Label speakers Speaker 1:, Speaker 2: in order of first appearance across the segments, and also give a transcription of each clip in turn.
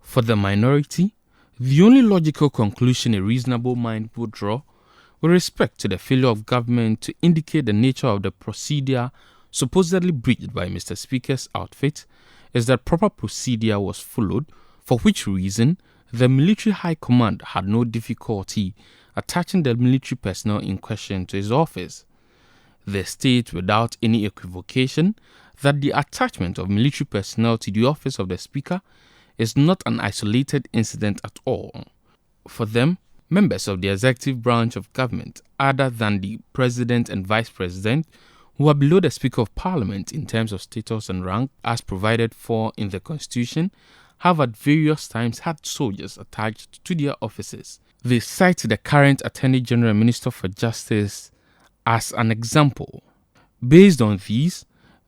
Speaker 1: For the minority, the only logical conclusion a reasonable mind would draw with respect to the failure of government to indicate the nature of the procedure supposedly breached by Mr. Speaker's outfit is that proper procedure was followed, for which reason the military high command had no difficulty attaching the military personnel in question to his office. They state without any equivocation that the attachment of military personnel to the office of the Speaker is not an isolated incident at all. For them, members of the executive branch of government, other than the President and Vice President, who are below the Speaker of Parliament in terms of status and rank as provided for in the Constitution, have at various times had soldiers attached to their offices. They cite the current Attorney General and Minister for Justice as an example. Based on these,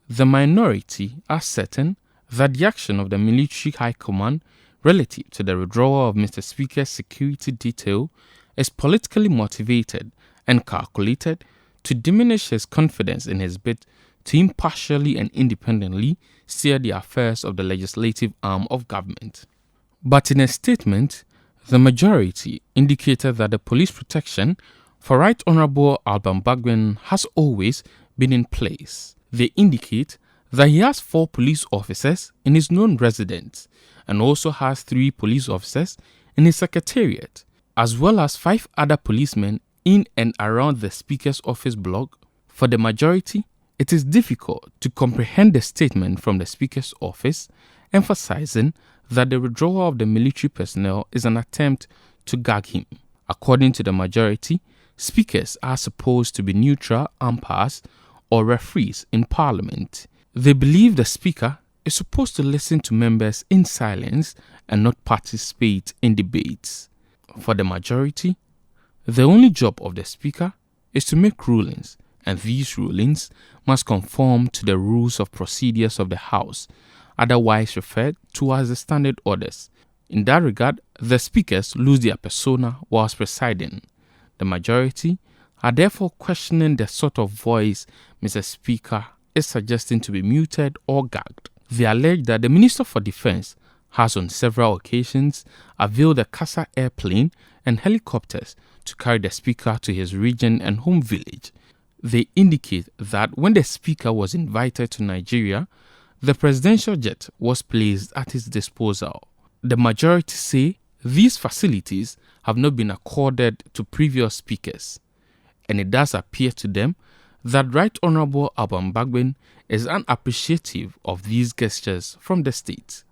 Speaker 1: the minority are certain that the action of the military high command relative to the withdrawal of Mr. Speaker's security detail is politically motivated and calculated to diminish his confidence in his bid to impartially and independently steer the affairs of the legislative arm of government. But in a statement, the majority indicated that the police protection for Right Honourable Alban Bagbin has always been in place. They indicate that he has 4 police officers in his known residence and also has 3 police officers in his secretariat, as well as 5 other policemen in and around the Speaker's office block. For the majority, it is difficult to comprehend the statement from the Speaker's office emphasizing that the withdrawal of the military personnel is an attempt to gag him. According to the majority, speakers are supposed to be neutral umpires or referees in Parliament. They believe the Speaker is supposed to listen to members in silence and not participate in debates. For the majority, the only job of the Speaker is to make rulings, and these rulings must conform to the rules of procedures of the House, otherwise referred to as the standard orders. In that regard, the speakers lose their persona whilst presiding. The majority are therefore questioning the sort of voice Mr. Speaker is suggesting to be muted or gagged. They allege that the Minister for Defence has on several occasions availed the Casa airplane and helicopters to carry the Speaker to his region and home village. They indicate that when the Speaker was invited to Nigeria, the presidential jet was placed at his disposal. The majority say these facilities have not been accorded to previous speakers, and it does appear to them that Right Honourable Alban Bagbin is unappreciative of these gestures from the state.